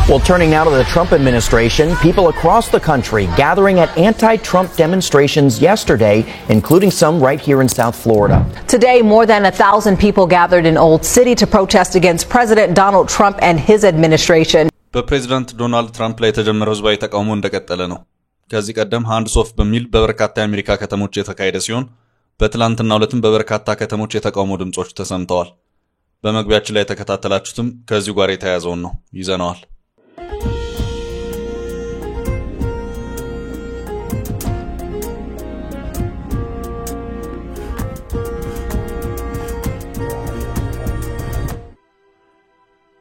Well, turning now to the Trump administration, people across the country gathering at anti-Trump demonstrations yesterday, including some right here in South Florida. Today, more than 1,000 people gathered in Old City to protest against President Donald Trump and his administration. በፕሬዝዳንት ዶናልድ ትራምፕ ላይ የተጀመረው ህዝባዊ ተቃውሞ እንደቀጠለ ነው። ከዚህ ቀደም ሃንድስ ኦፍ በሚል በበርካታ የአሜሪካ ከተሞች የተካሄደ ሲሆን በትላንትናው ዕለትም በበርካታ ከተሞች የተቃውሞ ድምጾች ተሰምተዋል። በመግቢያችን ላይ ተከታተላችሁትም ከዚህ ጋር የተያያዘውን ነው ይዘናል።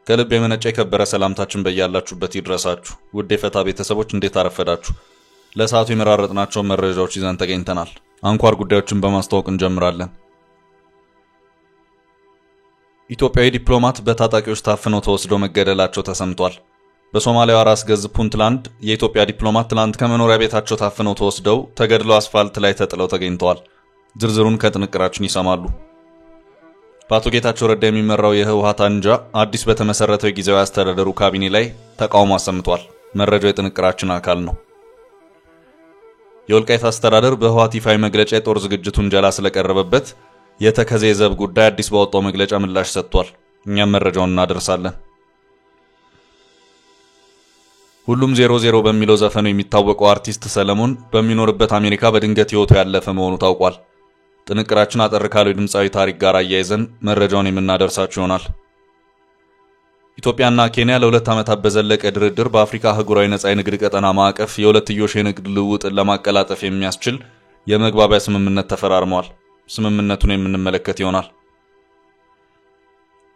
ከልብ የመነጨ የከበረ ሰላምታችን በእያላችሁበት ይድረሳችሁ። ውድ የፈታ ቤተሰቦች እንዴት አረፈዳችሁ? ለሰዓቱ የመራረጥናቸው መረጃዎች ይዘን ተገኝተናል። አንኳር ጉዳዮችን በማስተዋወቅ እንጀምራለን። ኢትዮጵያዊ ዲፕሎማት በታጣቂዎች ታፍነው ተወስደው መገደላቸው ተሰምቷል። በሶማሊያው ራስ ገዝ ፑንትላንድ የኢትዮጵያ ዲፕሎማት ትላንት ከመኖሪያ ቤታቸው ታፍነው ተወስደው ተገድለው አስፋልት ላይ ተጥለው ተገኝተዋል። ዝርዝሩን ከጥንቅራችን ይሰማሉ። በአቶ ጌታቸው ረዳ የሚመራው የህወሓት አንጃ አዲስ በተመሰረተው ጊዜያዊ አስተዳደሩ ካቢኔ ላይ ተቃውሞ አሰምቷል። መረጃው የጥንቅራችን አካል ነው። የወልቃይት አስተዳደር በህወሓት ይፋዊ መግለጫ የጦር ዝግጅቱን ጀላ ስለቀረበበት የተከዜ ዘብ ጉዳይ አዲስ ባወጣው መግለጫ ምላሽ ሰጥቷል። እኛም መረጃውን እናደርሳለን። ሁሉም 00 በሚለው ዘፈኑ የሚታወቀው አርቲስት ሰለሞን በሚኖርበት አሜሪካ በድንገት ህይወቱ ያለፈ መሆኑ ታውቋል። ጥንቅራችን አጠር ካለው ድምጻዊ ታሪክ ጋር አያይዘን መረጃውን የምናደርሳችሁ ይሆናል። ኢትዮጵያና ኬንያ ለሁለት ዓመታት በዘለቀ ድርድር በአፍሪካ አህጉራዊ ነጻ የንግድ ቀጠና ማዕቀፍ የሁለትዮሽ የንግድ ልውውጥን ለማቀላጠፍ የሚያስችል የመግባቢያ ስምምነት ተፈራርመዋል። ስምምነቱን የምንመለከት ይሆናል።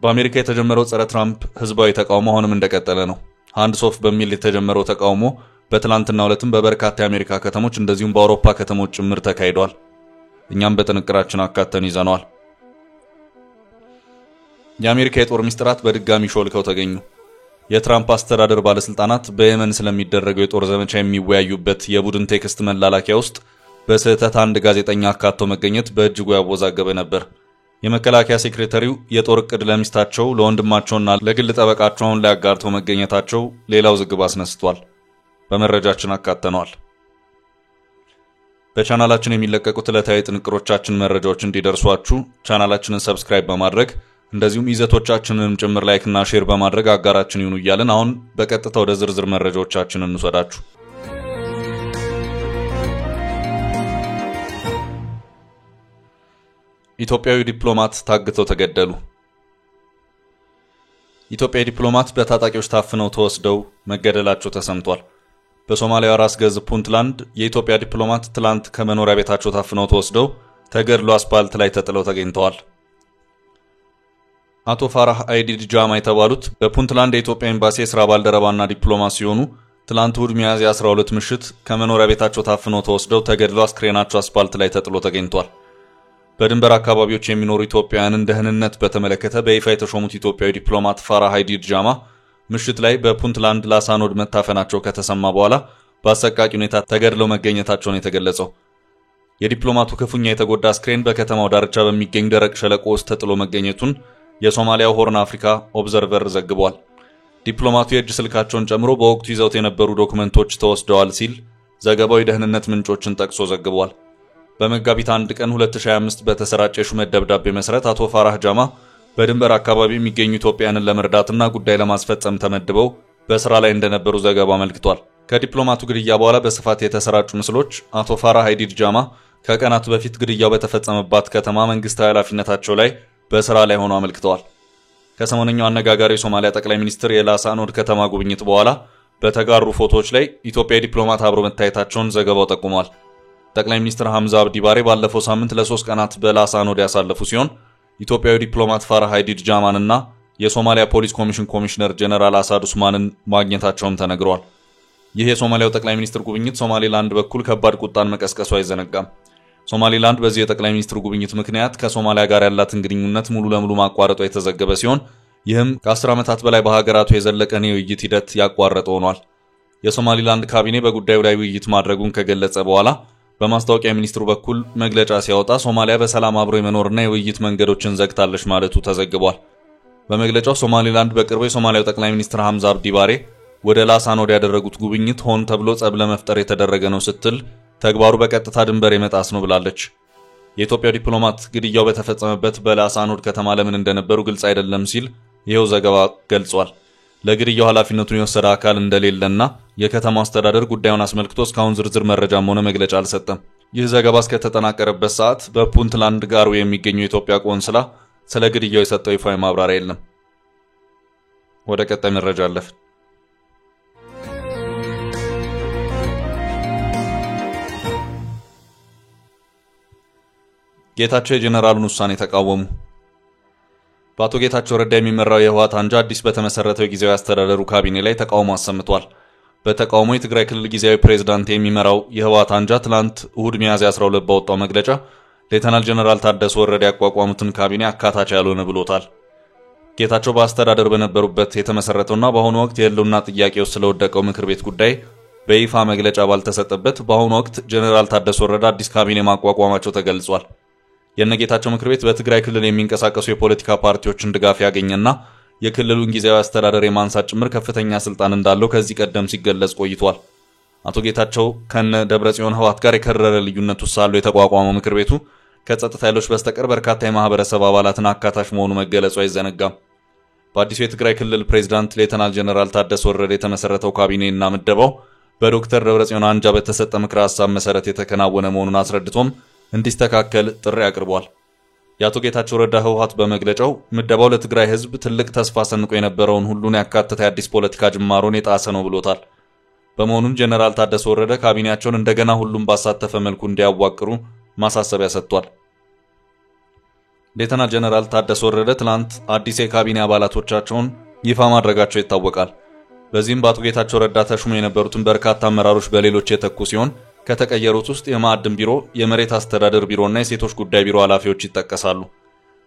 በአሜሪካ የተጀመረው ጸረ ትራምፕ ህዝባዊ ተቃውሞ አሁንም እንደቀጠለ ነው። ሃንድስ ኦፍ በሚል የተጀመረው ተቃውሞ በትላንትናው ዕለትም በበርካታ የአሜሪካ ከተሞች እንደዚሁም በአውሮፓ ከተሞች ጭምር ተካሂዷል። እኛም በጥንቅራችን አካተን ይዘናል። የአሜሪካ የጦር ሚስጥራት በድጋሚ ሾልከው ተገኙ። የትራምፕ አስተዳደር ባለስልጣናት በየመን ስለሚደረገው የጦር ዘመቻ የሚወያዩበት የቡድን ቴክስት መላላኪያ ውስጥ በስህተት አንድ ጋዜጠኛ አካቶ መገኘት በእጅጉ ያወዛገበ ነበር። የመከላከያ ሴክሬታሪው የጦር ዕቅድ ለሚስታቸው ለወንድማቸውና ለግል ጠበቃቸው ላይ አጋርተው መገኘታቸው ሌላው ዝግብ አስነስቷል። በመረጃችን አካተነዋል። በቻናላችን የሚለቀቁት ዕለታዊ ጥንቅሮቻችን መረጃዎች እንዲደርሷችሁ ቻናላችንን ሰብስክራይብ በማድረግ እንደዚሁም ይዘቶቻችንንም ጭምር ላይክ እና ሼር በማድረግ አጋራችን ይሁኑ እያልን አሁን በቀጥታ ወደ ዝርዝር መረጃዎቻችን እንወስዳችሁ። ኢትዮጵያዊ ዲፕሎማት ታግተው ተገደሉ። ኢትዮጵያዊ ዲፕሎማት በታጣቂዎች ታፍነው ተወስደው መገደላቸው ተሰምቷል። በሶማሊያ ራስ ገዝ ፑንትላንድ የኢትዮጵያ ዲፕሎማት ትላንት ከመኖሪያ ቤታቸው ታፍነው ተወስደው ተገድለው አስፋልት ላይ ተጥለው ተገኝተዋል። አቶ ፋራህ አይዲድ ጃማ የተባሉት በፑንትላንድ የኢትዮጵያ ኤምባሲ የሥራ ባልደረባና ዲፕሎማት ሲሆኑ ትላንት እሁድ ሚያዝያ 12 ምሽት ከመኖሪያ ቤታቸው ታፍነው ተወስደው ተገድለው አስክሬናቸው አስፋልት ላይ ተጥሎ ተገኝቷል። በድንበር አካባቢዎች የሚኖሩ ኢትዮጵያውያንን ደህንነት በተመለከተ በይፋ የተሾሙት ኢትዮጵያዊ ዲፕሎማት ፋራህ አይዲድ ጃማ ምሽት ላይ በፑንትላንድ ላሳኖድ መታፈናቸው ከተሰማ በኋላ በአሰቃቂ ሁኔታ ተገድለው መገኘታቸውን የተገለጸው የዲፕሎማቱ ክፉኛ የተጎዳ አስክሬን በከተማው ዳርቻ በሚገኝ ደረቅ ሸለቆ ውስጥ ተጥሎ መገኘቱን የሶማሊያው ሆርን አፍሪካ ኦብዘርቨር ዘግቧል። ዲፕሎማቱ የእጅ ስልካቸውን ጨምሮ በወቅቱ ይዘውት የነበሩ ዶክመንቶች ተወስደዋል ሲል ዘገባው የደህንነት ምንጮችን ጠቅሶ ዘግቧል። በመጋቢት 1 ቀን 2025 በተሰራጨ ሹመት ደብዳቤ መሰረት አቶ ፋራህ ጃማ በድንበር አካባቢ የሚገኙ ኢትዮጵያውያንን ለመርዳትና ጉዳይ ለማስፈጸም ተመድበው በስራ ላይ እንደነበሩ ዘገባው አመልክቷል። ከዲፕሎማቱ ግድያ በኋላ በስፋት የተሰራጩ ምስሎች አቶ ፋራህ አይዲድ ጃማ ከቀናት በፊት ግድያው በተፈጸመባት ከተማ መንግስታዊ ኃላፊነታቸው ላይ በስራ ላይ ሆነው አመልክተዋል። ከሰሞነኛው አነጋጋሪ የሶማሊያ ጠቅላይ ሚኒስትር የላሳኖድ ከተማ ጉብኝት በኋላ በተጋሩ ፎቶዎች ላይ ኢትዮጵያዊ ዲፕሎማት አብሮ መታየታቸውን ዘገባው ጠቁሟል። ጠቅላይ ሚኒስትር ሐምዛ አብዲ ባሬ ባለፈው ሳምንት ለ3 ቀናት በላሳኖድ ያሳለፉ ሲሆን ኢትዮጵያዊ ዲፕሎማት ፋራህ አይዲድ ጃማንና የሶማሊያ ፖሊስ ኮሚሽን ኮሚሽነር ጀነራል አሳድ ኡስማንን ማግኘታቸውም ተነግሯል። ይህ የሶማሊያው ጠቅላይ ሚኒስትር ጉብኝት ሶማሊላንድ በኩል ከባድ ቁጣን መቀስቀሱ አይዘነጋም። ሶማሊላንድ በዚህ የጠቅላይ ሚኒስትሩ ጉብኝት ምክንያት ከሶማሊያ ጋር ያላትን ግንኙነት ሙሉ ለሙሉ ማቋረጧ የተዘገበ ሲሆን ይህም ከ10 ዓመታት በላይ በሀገራቱ የዘለቀን የውይይት ሂደት ያቋረጠ ሆኗል። የሶማሊላንድ ካቢኔ በጉዳዩ ላይ ውይይት ማድረጉን ከገለጸ በኋላ በማስታወቂያ ሚኒስትሩ በኩል መግለጫ ሲያወጣ ሶማሊያ በሰላም አብሮ የመኖርና የውይይት መንገዶችን ዘግታለች ማለቱ ተዘግቧል። በመግለጫው ሶማሊላንድ በቅርቡ የሶማሊያው ጠቅላይ ሚኒስትር ሐምዛ አብዲ ባሬ ወደ ላሳኖድ ያደረጉት ጉብኝት ሆን ተብሎ ጸብ ለመፍጠር የተደረገ ነው ስትል ተግባሩ በቀጥታ ድንበር የመጣስ ነው ብላለች። የኢትዮጵያ ዲፕሎማት ግድያው በተፈጸመበት በላሳኖድ ከተማ ለምን እንደነበሩ ግልጽ አይደለም ሲል ይሄው ዘገባ ገልጿል። ለግድያው ኃላፊነቱን የወሰደ አካል እንደሌለና የከተማው አስተዳደር ጉዳዩን አስመልክቶ እስካሁን ዝርዝር መረጃም ሆነ መግለጫ አልሰጠም። ይህ ዘገባ እስከተጠናቀረበት ሰዓት በፑንትላንድ ጋሩ የሚገኘው የኢትዮጵያ ቆንስላ ስለ ግድያው የሰጠው ይፋዊ ማብራሪያ የለም። ወደ ቀጣይ መረጃ አለፍ። ጌታቸው የጀነራሉን ውሳኔ ተቃወሙ። በአቶ ጌታቸው ረዳ የሚመራው የህወሓት አንጃ አዲስ በተመሰረተው ጊዜያዊ አስተዳደሩ ካቢኔ ላይ ተቃውሞ አሰምቷል። በተቃውሞ የትግራይ ክልል ጊዜያዊ ፕሬዝዳንት የሚመራው የህወሓት አንጃ ትላንት እሁድ ሚያዝያ 12 ባወጣው መግለጫ ሌተናል ጀነራል ታደሰ ወረደ ያቋቋሙትን ካቢኔ አካታች ያልሆነ ብሎታል። ጌታቸው በአስተዳደር በነበሩበት የተመሰረተውና በአሁኑ ወቅት የህልውና ጥያቄ ውስጥ ስለወደቀው ምክር ቤት ጉዳይ በይፋ መግለጫ ባልተሰጠበት በአሁኑ ወቅት ጀነራል ታደሰ ወረደ አዲስ ካቢኔ ማቋቋማቸው ተገልጿል። የነጌታቸው ምክር ቤት በትግራይ ክልል የሚንቀሳቀሱ የፖለቲካ ፓርቲዎችን ድጋፍ ያገኘና የክልሉን ጊዜያዊ አስተዳደር የማንሳት ጭምር ከፍተኛ ስልጣን እንዳለው ከዚህ ቀደም ሲገለጽ ቆይቷል። አቶ ጌታቸው ከነ ደብረጽዮን ህወሓት ጋር የከረረ ልዩነት ውስጥ ሳሉ የተቋቋመው ምክር ቤቱ ከጸጥታ ኃይሎች በስተቀር በርካታ የማህበረሰብ አባላትን አካታች መሆኑ መገለጹ አይዘነጋም። በአዲሱ የትግራይ ክልል ፕሬዝዳንት ሌተናል ጀነራል ታደሰ ወረደ የተመሰረተው ካቢኔና ምደባው በዶክተር ደብረጽዮን አንጃ በተሰጠ ምክረ ሐሳብ መሰረት የተከናወነ መሆኑን አስረድቶም እንዲስተካከል ጥሪ አቅርቧል። የአቶ ጌታቸው ረዳ ህወሓት በመግለጫው ምደባው ለትግራይ ህዝብ ትልቅ ተስፋ ሰንቆ የነበረውን ሁሉን ያካተተ አዲስ ፖለቲካ ጅማሮን የጣሰ ነው ብሎታል። በመሆኑም ጀነራል ታደሰ ወረደ ካቢኔያቸውን እንደገና ሁሉም ባሳተፈ መልኩ እንዲያዋቅሩ ማሳሰቢያ ሰጥቷል። ሌተናል ጀነራል ታደሰ ወረደ ትላንት አዲስ የካቢኔ አባላቶቻቸውን ይፋ ማድረጋቸው ይታወቃል። በዚህም በአቶ ጌታቸው ረዳ ተሹመው የነበሩትን በርካታ አመራሮች በሌሎች የተኩ ሲሆን ከተቀየሩት ውስጥ የማዕድን ቢሮ፣ የመሬት አስተዳደር ቢሮና የሴቶች ጉዳይ ቢሮ ኃላፊዎች ይጠቀሳሉ።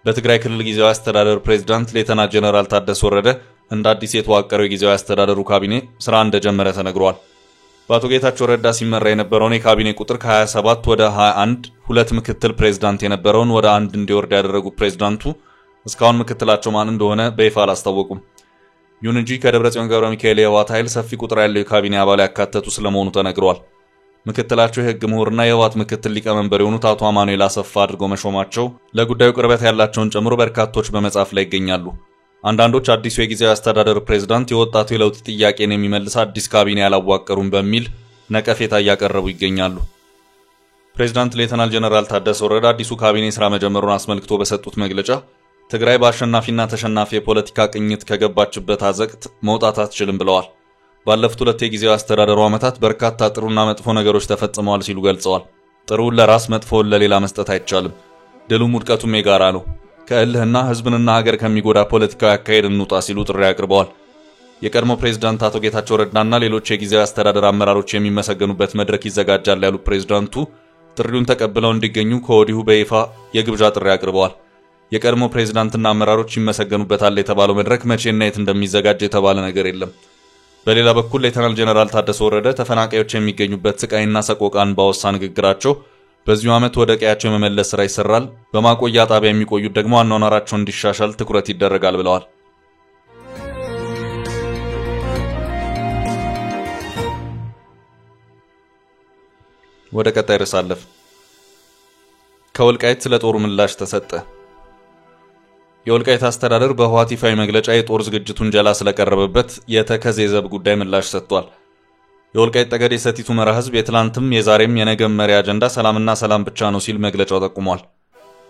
በትግራይ ክልል ጊዜያዊ አስተዳደር ፕሬዝዳንት ሌተናል ጀነራል ታደሰ ወረደ እንደ አዲስ የተዋቀረው የጊዜያዊ አስተዳደሩ ካቢኔ ስራ እንደጀመረ ተነግሯል። በአቶ ጌታቸው ረዳ ሲመራ የነበረውን የካቢኔ ቁጥር ከ27 ወደ 21 ሁለት ምክትል ፕሬዝዳንት የነበረውን ወደ አንድ እንዲወርድ ያደረጉት ፕሬዝዳንቱ እስካሁን ምክትላቸው ማን እንደሆነ በይፋ አላስታወቁም። ይሁን እንጂ ከደብረጽዮን ገብረ ሚካኤል የህወሓት ኃይል ሰፊ ቁጥር ያለው የካቢኔ አባል ያካተቱ ስለመሆኑ ተነግሯል። ምክትላቸው የህግ ምሁርና የህወሓት ምክትል ሊቀመንበር የሆኑት አቶ አማኑኤል አሰፋ አድርገው መሾማቸው ለጉዳዩ ቅርበት ያላቸውን ጨምሮ በርካቶች በመጻፍ ላይ ይገኛሉ። አንዳንዶች አዲሱ የጊዜያዊ አስተዳደር ፕሬዝዳንት የወጣቱ የለውጥ ጥያቄን የሚመልስ አዲስ ካቢኔ ያላዋቀሩም በሚል ነቀፌታ እያቀረቡ ይገኛሉ። ፕሬዝዳንት ሌተናል ጀነራል ታደሰ ወረደ አዲሱ ካቢኔ ስራ መጀመሩን አስመልክቶ በሰጡት መግለጫ ትግራይ በአሸናፊና ተሸናፊ የፖለቲካ ቅኝት ከገባችበት አዘቅት መውጣት አትችልም ብለዋል። ባለፉት ሁለት የጊዜያዊ አስተዳደሩ ዓመታት በርካታ ጥሩና መጥፎ ነገሮች ተፈጽመዋል ሲሉ ገልጸዋል። ጥሩውን ለራስ መጥፎውን ለሌላ መስጠት አይቻልም። ድሉም ውድቀቱም የጋራ ነው። ከእልህና ህዝብንና ሀገር ከሚጎዳ ፖለቲካዊ አካሄድ እንውጣ ሲሉ ጥሪ አቅርበዋል። የቀድሞ ፕሬዝዳንት አቶ ጌታቸው ረዳና ሌሎች የጊዜያዊ አስተዳደር አመራሮች የሚመሰገኑበት መድረክ ይዘጋጃል ያሉት ፕሬዝዳንቱ ጥሪውን ተቀብለው እንዲገኙ ከወዲሁ በይፋ የግብዣ ጥሪ አቅርበዋል። የቀድሞ ፕሬዝዳንትና አመራሮች ይመሰገኑበታል የተባለው መድረክ መቼና የት እንደሚዘጋጅ የተባለ ነገር የለም። በሌላ በኩል ሌተናል ጀነራል ታደሰ ወረደ ተፈናቃዮች የሚገኙበት ስቃይና ሰቆቃን ባወሳ ንግግራቸው በዚሁ ዓመት ወደ ቀያቸው የመመለስ ስራ ይሰራል፣ በማቆያ ጣቢያ የሚቆዩት ደግሞ አኗኗራቸው እንዲሻሻል ትኩረት ይደረጋል ብለዋል። ወደ ቀጣይ ርዕስ አለፍ። ከወልቃይት ስለ ጦሩ ምላሽ ተሰጠ። የወልቃይት አስተዳደር በህወሓት ይፋዊ መግለጫ የጦር ዝግጅቱን ጀላ ስለቀረበበት የተከዜ ዘብ ጉዳይ ምላሽ ሰጥቷል። የወልቃይት ጠገዴ ሰቲት ሁመራ ህዝብ የትላንትም የዛሬም የነገም መሪ አጀንዳ ሰላምና ሰላም ብቻ ነው ሲል መግለጫው ጠቁሟል።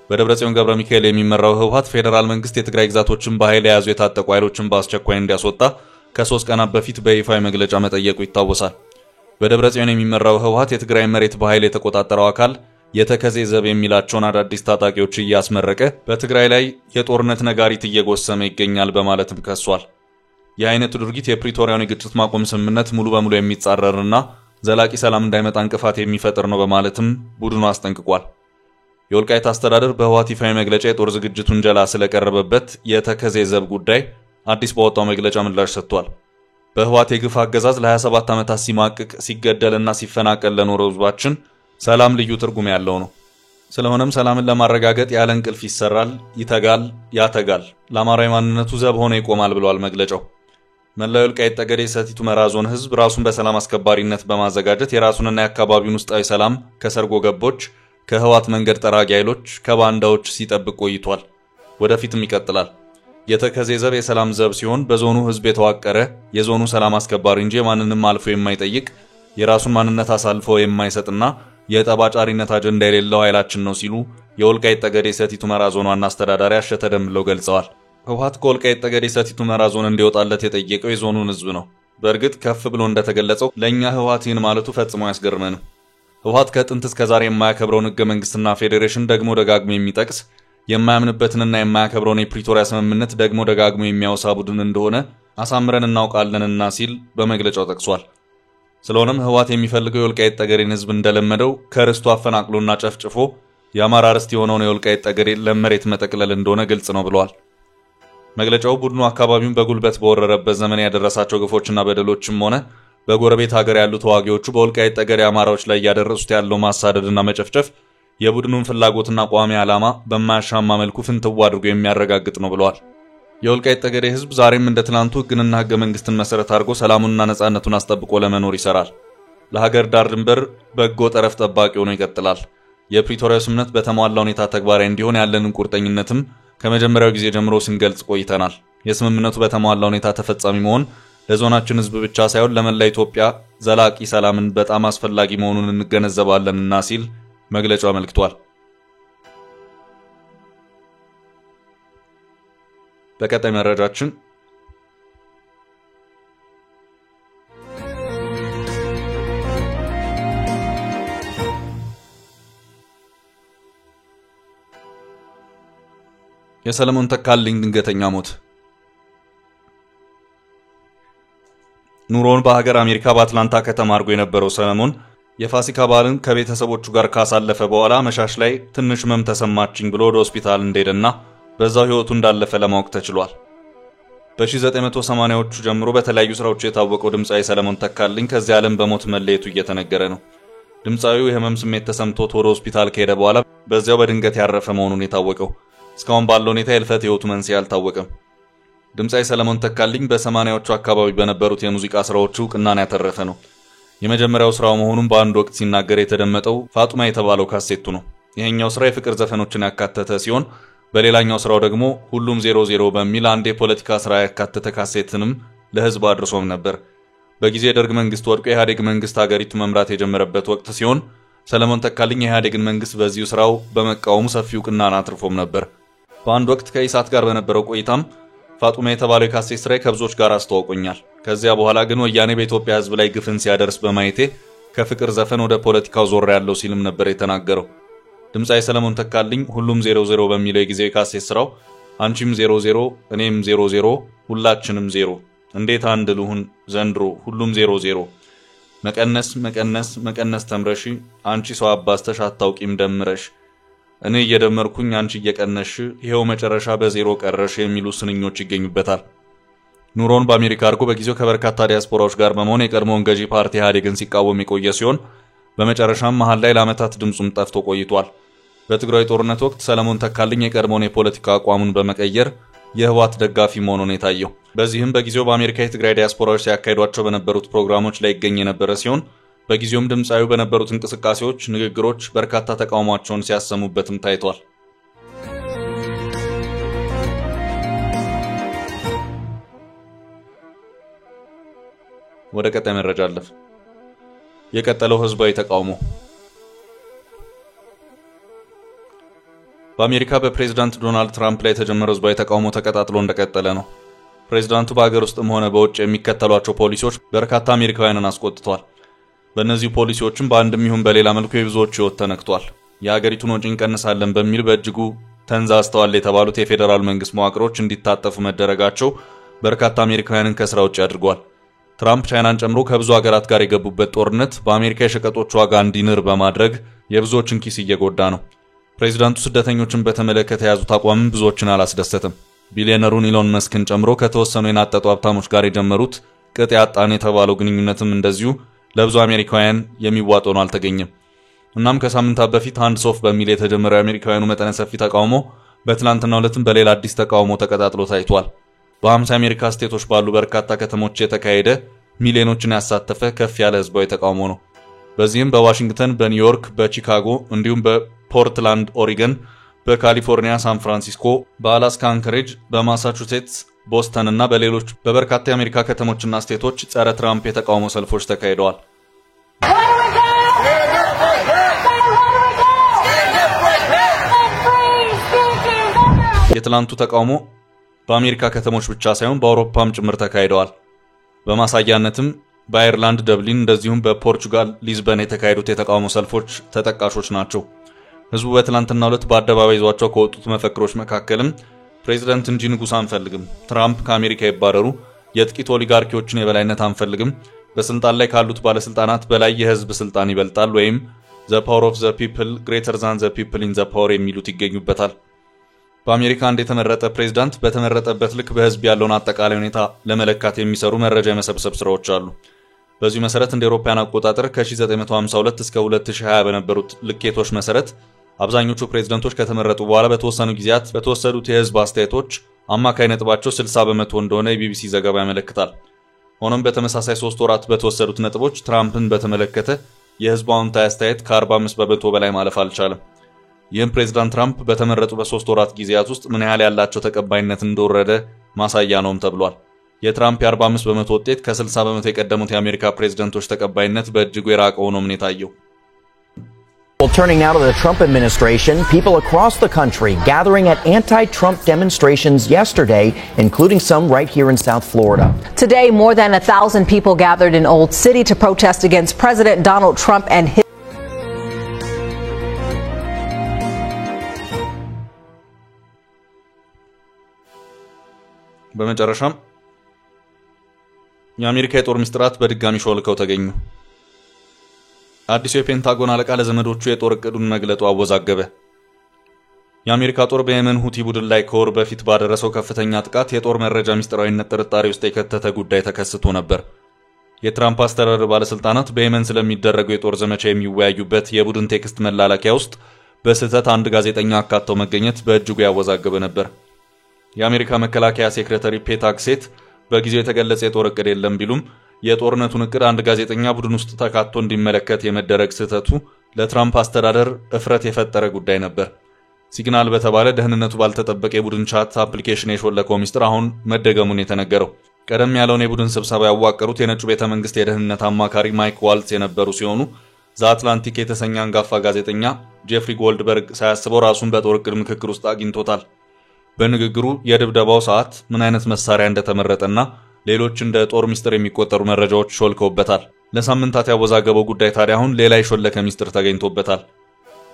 በደብረጽዮን ገብረ ሚካኤል የሚመራው ህወሓት ፌዴራል መንግስት የትግራይ ግዛቶችን በኃይል የያዙ የታጠቁ ኃይሎችን በአስቸኳይ እንዲያስወጣ ከ3 ቀናት በፊት በይፋዊ መግለጫ መጠየቁ ይታወሳል። በደብረጽዮን የሚመራው ህወሓት የትግራይ መሬት በኃይል የተቆጣጠረው አካል የተከዜ ዘብ የሚላቸውን አዳዲስ ታጣቂዎች እያስመረቀ በትግራይ ላይ የጦርነት ነጋሪት እየጎሰመ ይገኛል በማለትም ከሷል። የአይነቱ ድርጊት የፕሪቶሪያውን የግጭት ማቆም ስምምነት ሙሉ በሙሉ የሚጻረርና ዘላቂ ሰላም እንዳይመጣ እንቅፋት የሚፈጥር ነው በማለትም ቡድኑ አስጠንቅቋል። የወልቃይት አስተዳደር በህወሓት ይፋዊ መግለጫ የጦር ዝግጅቱን ጀላ ስለቀረበበት የተከዜ ዘብ ጉዳይ አዲስ በወጣው መግለጫ ምላሽ ሰጥቷል። በህወሓት የግፍ አገዛዝ ለ27 ዓመታት ሲማቅቅ ሲገደልና ሲፈናቀል ለኖረው ህዝባችን ሰላም ልዩ ትርጉም ያለው ነው። ስለሆነም ሰላምን ለማረጋገጥ ያለ እንቅልፍ ይሰራል፣ ይተጋል፣ ያተጋል፣ ለአማራዊ ማንነቱ ዘብ ሆኖ ይቆማል ብሏል መግለጫው። መላው የወልቃይት ጠገዴ ሰቲት ሁመራ ዞን ህዝብ ራሱን በሰላም አስከባሪነት በማዘጋጀት የራሱንና የአካባቢውን ውስጣዊ ሰላም ከሰርጎ ገቦች፣ ከህዋት መንገድ ጠራጊ ኃይሎች፣ ከባንዳዎች ሲጠብቅ ቆይቷል። ወደፊትም ይቀጥላል። የተከዜ ዘብ የሰላም ዘብ ሲሆን በዞኑ ህዝብ የተዋቀረ የዞኑ ሰላም አስከባሪ እንጂ ማንንም አልፎ የማይጠይቅ የራሱን ማንነት አሳልፎ የማይሰጥና የጠባጫሪነት አጀንዳ የሌለው ኃይላችን ነው ሲሉ የወልቃይት ጠገዴ ሰቲት ሁመራ ዞን ዋና አስተዳዳሪ አሸተ ደምለው ገልጸዋል። ህወሓት ከወልቃይት ጠገዴ ሰቲት ሁመራ ዞን እንዲወጣለት የጠየቀው የዞኑን ህዝብ ነው። በእርግጥ ከፍ ብሎ እንደተገለጸው ለኛ ህወሓት ይህን ማለቱ ፈጽሞ ያስገርመንም። ህወሓት ከጥንት እስከ ዛሬ የማያከብረውን ህገ መንግስትና ፌዴሬሽን ደግሞ ደጋግሞ የሚጠቅስ የማያምንበትንና የማያከብረውን የፕሪቶሪያ ስምምነት ደግሞ ደጋግሞ የሚያወሳ ቡድን እንደሆነ አሳምረን እናውቃለንና ሲል በመግለጫው ጠቅሷል። ስለሆነም ህወሓት የሚፈልገው የወልቃይት ጠገዴን ህዝብ እንደለመደው ከርስቱ አፈናቅሎና ጨፍጭፎ የአማራ ርስት የሆነውን የወልቃይት ጠገዴን ለመሬት መጠቅለል እንደሆነ ግልጽ ነው ብለዋል። መግለጫው ቡድኑ አካባቢውን በጉልበት በወረረበት ዘመን ያደረሳቸው ግፎችና በደሎችም ሆነ በጎረቤት ሀገር ያሉ ተዋጊዎቹ በወልቃይት ጠገዴ አማራዎች ላይ ያደረሱት ያለው ማሳደድና መጨፍጨፍ የቡድኑን ፍላጎትና ቋሚ ዓላማ በማያሻማ መልኩ ፍንትው አድርጎ የሚያረጋግጥ ነው ብለዋል። የወልቃይት ጠገዴ ህዝብ ዛሬም እንደ ትናንቱ ህግንና ህገ መንግስትን መሰረት አድርጎ ሰላሙንና ነጻነቱን አስጠብቆ ለመኖር ይሰራል። ለሀገር ዳር ድንበር በጎ ጠረፍ ጠባቂ ሆኖ ይቀጥላል። የፕሪቶሪያ ስምምነት በተሟላ ሁኔታ ተግባራዊ እንዲሆን ያለንን ቁርጠኝነትም ከመጀመሪያው ጊዜ ጀምሮ ስንገልጽ ቆይተናል። የስምምነቱ በተሟላ ሁኔታ ተፈጻሚ መሆን ለዞናችን ህዝብ ብቻ ሳይሆን ለመላ ኢትዮጵያ ዘላቂ ሰላምን በጣም አስፈላጊ መሆኑን እንገነዘባለንና ሲል መግለጫው አመልክቷል። በቀጣይ መረጃችን የሰለሞን ተካልኝ ድንገተኛ ሞት። ኑሮውን በሀገር አሜሪካ በአትላንታ ከተማ አድርጎ የነበረው ሰለሞን የፋሲካ በዓልን ከቤተሰቦቹ ጋር ካሳለፈ በኋላ መሻሽ ላይ ትንሽ ህመም ተሰማችኝ ብሎ ወደ ሆስፒታል እንደሄደና በዛው ህይወቱ እንዳለፈ ለማወቅ ተችሏል። በ1980ዎቹ ጀምሮ በተለያዩ ስራዎቹ የታወቀው ድምጻዊ ሰለሞን ተካልኝ ከዚህ ዓለም በሞት መለየቱ እየተነገረ ነው። ድምጻዊው የህመም ስሜት ተሰምቶት ወደ ሆስፒታል ከሄደ በኋላ በዚያው በድንገት ያረፈ መሆኑን የታወቀው እስካሁን ባለው ሁኔታ የልፈት ህይወቱ መንስኤ አልታወቀም። ድምጻዊ ሰለሞን ተካልኝ በ80ዎቹ አካባቢ በነበሩት የሙዚቃ ስራዎቹ እውቅናን ያተረፈ ነው። የመጀመሪያው ስራው መሆኑን በአንድ ወቅት ሲናገር የተደመጠው ፋጡማ የተባለው ካሴቱ ነው። ይሄኛው ስራ የፍቅር ዘፈኖችን ያካተተ ሲሆን በሌላኛው ስራው ደግሞ ሁሉም 00 በሚል አንድ የፖለቲካ ስራ ያካተተ ካሴትንም ለህዝብ አድርሶም ነበር። በጊዜ ደርግ መንግስት ወድቆ የኢህአዴግ መንግስት ሀገሪቱ መምራት የጀመረበት ወቅት ሲሆን ሰለሞን ተካልኝ የኢህአዴግን መንግስት በዚሁ ስራው በመቃወሙ ሰፊ እውቅናን አትርፎም ነበር። በአንድ ወቅት ከኢሳት ጋር በነበረው ቆይታም ፋጡማ የተባለው የካሴት ስራ ከብዙዎች ጋር አስተዋውቆኛል። ከዚያ በኋላ ግን ወያኔ በኢትዮጵያ ህዝብ ላይ ግፍን ሲያደርስ በማየቴ ከፍቅር ዘፈን ወደ ፖለቲካው ዞር ያለው ሲልም ነበር የተናገረው። ድምጻዊ ሰለሞን ተካልኝ ሁሉም 00 በሚለው የጊዜው የካሴት ስራው አንቺም 00 እኔም 00 ሁላችንም 0 እንዴት አንድ ልሁን ዘንድሮ ሁሉም 00 መቀነስ መቀነስ መቀነስ ተምረሽ አንቺ ሰው አባስተሽ አታውቂም ደምረሽ እኔ እየደመርኩኝ አንቺ እየቀነሽ ይሄው መጨረሻ በዜሮ ቀረሽ የሚሉ ስንኞች ይገኙበታል። ኑሮን በአሜሪካ አድርጎ በጊዜው ከበርካታ ዲያስፖራዎች ጋር በመሆን የቀድሞውን ገዢ ፓርቲ ኢህአዴግን ሲቃወም የቆየ ሲሆን በመጨረሻም መሃል ላይ ለዓመታት ድምጹም ጠፍቶ ቆይቷል። በትግራይ ጦርነት ወቅት ሰለሞን ተካልኝ የቀድሞውን የፖለቲካ አቋሙን በመቀየር የህወሓት ደጋፊ መሆኑን የታየው። በዚህም በጊዜው በአሜሪካ የትግራይ ዲያስፖራዎች ሲያካሂዷቸው በነበሩት ፕሮግራሞች ላይ ይገኝ የነበረ ሲሆን በጊዜውም ድምጻዊው በነበሩት እንቅስቃሴዎች፣ ንግግሮች በርካታ ተቃውሟቸውን ሲያሰሙበትም ታይቷል። ወደ ቀጣይ መረጃ አለፍ። የቀጠለው ህዝባዊ ተቃውሞ በአሜሪካ በፕሬዝዳንት ዶናልድ ትራምፕ ላይ የተጀመረው ህዝባዊ ተቃውሞ ተቀጣጥሎ እንደቀጠለ ነው። ፕሬዝዳንቱ በአገር ውስጥም ሆነ በውጭ የሚከተሏቸው ፖሊሲዎች በርካታ አሜሪካውያንን አስቆጥተዋል። በእነዚህ ፖሊሲዎችም በአንድም ይሁን በሌላ መልኩ የብዙዎች ህይወት ተነክቷል። የሀገሪቱን ወጪ እንቀንሳለን በሚል በእጅጉ ተንዛዝተዋል የተባሉት የፌዴራል መንግስት መዋቅሮች እንዲታጠፉ መደረጋቸው በርካታ አሜሪካውያንን ከስራ ውጭ አድርጓል። ትራምፕ ቻይናን ጨምሮ ከብዙ ሀገራት ጋር የገቡበት ጦርነት በአሜሪካ የሸቀጦች ዋጋ እንዲንር በማድረግ የብዙዎችን ኪስ እየጎዳ ነው። ፕሬዝዳንቱ ስደተኞችን በተመለከተ የያዙት አቋም ብዙዎችን አላስደሰተም። ቢሊዮነሩን ኢሎን መስክን ጨምሮ ከተወሰኑ የናጠጡ ሀብታሞች ጋር የጀመሩት ቅጥ ያጣን የተባለው ግንኙነትም እንደዚሁ ለብዙ አሜሪካውያን የሚዋጥ ሆኖ አልተገኘም። እናም ከሳምንታት በፊት ሃንድስ ኦፍ በሚል የተጀመረው የአሜሪካውያኑ መጠነ ሰፊ ተቃውሞ በትናንትናው ዕለትም በሌላ አዲስ ተቃውሞ ተቀጣጥሎ ታይቷል። በ50 አሜሪካ ስቴቶች ባሉ በርካታ ከተሞች የተካሄደ ሚሊዮኖችን ያሳተፈ ከፍ ያለ ህዝባዊ ተቃውሞ ነው። በዚህም በዋሽንግተን፣ በኒውዮርክ፣ በቺካጎ እንዲሁም በፖርትላንድ ኦሪገን፣ በካሊፎርኒያ ሳን ፍራንሲስኮ፣ በአላስካ አንከሬጅ፣ በማሳቹሴትስ ቦስተን እና በሌሎች በበርካታ የአሜሪካ ከተሞችና ስቴቶች ጸረ ትራምፕ የተቃውሞ ሰልፎች ተካሂደዋል። የትላንቱ ተቃውሞ በአሜሪካ ከተሞች ብቻ ሳይሆን በአውሮፓም ጭምር ተካሂደዋል። በማሳያነትም በአየርላንድ ደብሊን እንደዚሁም በፖርቹጋል ሊዝበን የተካሄዱት የተቃውሞ ሰልፎች ተጠቃሾች ናቸው። ህዝቡ በትላንትናው ዕለት በአደባባይ ይዟቸው ከወጡት መፈክሮች መካከልም ፕሬዝዳንት እንጂ ንጉስ አንፈልግም፣ ትራምፕ ከአሜሪካ ይባረሩ፣ የጥቂት ኦሊጋርኪዎችን የበላይነት አንፈልግም፣ በስልጣን ላይ ካሉት ባለስልጣናት በላይ የህዝብ ስልጣን ይበልጣል ወይም the power of the people greater than the people in the power የሚሉት ይገኙበታል። በአሜሪካ አንድ የተመረጠ ፕሬዝዳንት በተመረጠበት ልክ በህዝብ ያለውን አጠቃላይ ሁኔታ ለመለካት የሚሰሩ መረጃ የመሰብሰብ ስራዎች አሉ። በዚህ መሰረት እንደ አውሮፓውያን አቆጣጠር ከ1952 እስከ 2020 በነበሩት ልኬቶች መሰረት አብዛኞቹ ፕሬዝዳንቶች ከተመረጡ በኋላ በተወሰኑ ጊዜያት በተወሰዱት የህዝብ አስተያየቶች አማካይ ነጥባቸው 60% እንደሆነ የቢቢሲ ዘገባ ያመለክታል። ሆኖም በተመሳሳይ 3 ወራት በተወሰዱት ነጥቦች ትራምፕን በተመለከተ የህዝቡ አዎንታዊ አስተያየት ከ45% በላይ ማለፍ አልቻለም። ይህም ፕሬዝዳንት ትራምፕ በተመረጡ በ3 ወራት ጊዜያት ውስጥ ምን ያህል ያላቸው ተቀባይነት እንደወረደ ማሳያ ነውም ተብሏል። የትራምፕ የ45% ውጤት ከ60% የቀደሙት የአሜሪካ ፕሬዝዳንቶች ተቀባይነት በእጅጉ የራቀ ሆኖ ነው የታየው። Well, turning now to the Trump administration, people across the country gathering at anti-Trump demonstrations yesterday, including some right here in South Florida. Today, more than 1,000 people gathered in Old City to protest against President Donald Trump and his በመጨረሻም የአሜሪካ የጦር ሚኒስትራት በድጋሚ ሾልከው ተገኙ። አዲሱ የፔንታጎን አለቃ ለዘመዶቹ የጦር እቅዱን መግለጡ አወዛገበ። የአሜሪካ ጦር በየመን ሁቲ ቡድን ላይ ከወር በፊት ባደረሰው ከፍተኛ ጥቃት የጦር መረጃ ሚስጥራዊነት ጥርጣሬ ውስጥ የከተተ ጉዳይ ተከስቶ ነበር። የትራምፕ አስተዳደር ባለስልጣናት በየመን ስለሚደረገው የጦር ዘመቻ የሚወያዩበት የቡድን ቴክስት መላላኪያ ውስጥ በስህተት አንድ ጋዜጠኛ አካተው መገኘት በእጅጉ ያወዛገበ ነበር። የአሜሪካ መከላከያ ሴክሬታሪ ፔት አክሴት በጊዜው የተገለጸ የጦር እቅድ የለም ቢሉም የጦርነቱን እቅድ አንድ ጋዜጠኛ ቡድን ውስጥ ተካቶ እንዲመለከት የመደረግ ስህተቱ ለትራምፕ አስተዳደር እፍረት የፈጠረ ጉዳይ ነበር። ሲግናል በተባለ ደህንነቱ ባልተጠበቀ የቡድን ቻት አፕሊኬሽን የሾለከው ሚስጥር አሁን መደገሙን የተነገረው ቀደም ያለውን የቡድን ስብሰባ ያዋቀሩት የነጩ ቤተ መንግስት የደህንነት አማካሪ ማይክ ዋልትስ የነበሩ ሲሆኑ ዘአትላንቲክ የተሰኘ አንጋፋ ጋዜጠኛ ጄፍሪ ጎልድበርግ ሳያስበው ራሱን በጦር እቅድ ምክክር ውስጥ አግኝቶታል። በንግግሩ የድብደባው ሰዓት ምን አይነት መሳሪያ እንደተመረጠና ሌሎች እንደ ጦር ሚስጥር የሚቆጠሩ መረጃዎች ሾልከውበታል። ለሳምንታት ያወዛገበው ጉዳይ ታዲያ አሁን ሌላ የሾለከ ሚስጥር ተገኝቶበታል።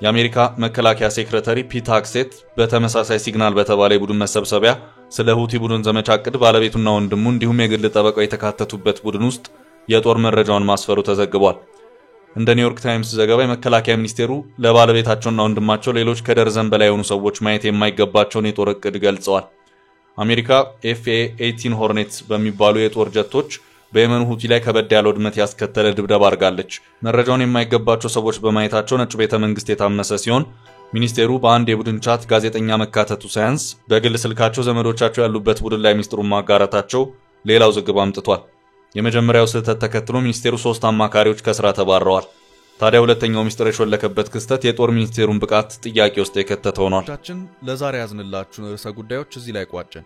የአሜሪካ መከላከያ ሴክሬታሪ ፒት አክሴት በተመሳሳይ ሲግናል በተባለ የቡድን መሰብሰቢያ ስለ ሁቲ ቡድን ዘመቻ እቅድ ባለቤቱና ወንድሙ እንዲሁም የግል ጠበቃው የተካተቱበት ቡድን ውስጥ የጦር መረጃውን ማስፈሩ ተዘግቧል። እንደ ኒውዮርክ ታይምስ ዘገባ የመከላከያ ሚኒስቴሩ ለባለቤታቸውና ወንድማቸው ሌሎች ከደርዘን በላይ የሆኑ ሰዎች ማየት የማይገባቸውን የጦር እቅድ ገልጸዋል። አሜሪካ FA-18 ሆርኔትስ በሚባሉ የጦር ጀቶች በየመን ሁቲ ላይ ከበድ ያለ ውድመት ያስከተለ ድብደባ አድርጋለች። መረጃውን የማይገባቸው ሰዎች በማየታቸው ነጩ ቤተ መንግስት የታመሰ ሲሆን ሚኒስቴሩ በአንድ የቡድን ቻት ጋዜጠኛ መካተቱ ሳያንስ በግል ስልካቸው ዘመዶቻቸው ያሉበት ቡድን ላይ ሚስጥሩን ማጋራታቸው ሌላው ዝግብ አምጥቷል። የመጀመሪያው ስህተት ተከትሎ ሚኒስቴሩ 3 አማካሪዎች ከስራ ተባረዋል። ታዲያ ሁለተኛው ሚስጥር የሾለከበት ክስተት የጦር ሚኒስቴሩን ብቃት ጥያቄ ውስጥ የከተተ ሆኗል። ለዛሬ ያዝንላችሁ ርዕሰ ጉዳዮች እዚህ ላይ ቋጨን።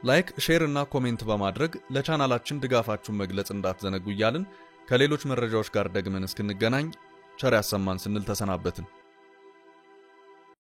ላይክ፣ ሼር እና ኮሜንት በማድረግ ለቻናላችን ድጋፋችሁን መግለጽ እንዳትዘነጉ እያልን ከሌሎች መረጃዎች ጋር ደግመን እስክንገናኝ ቸር ያሰማን ስንል ተሰናበትን።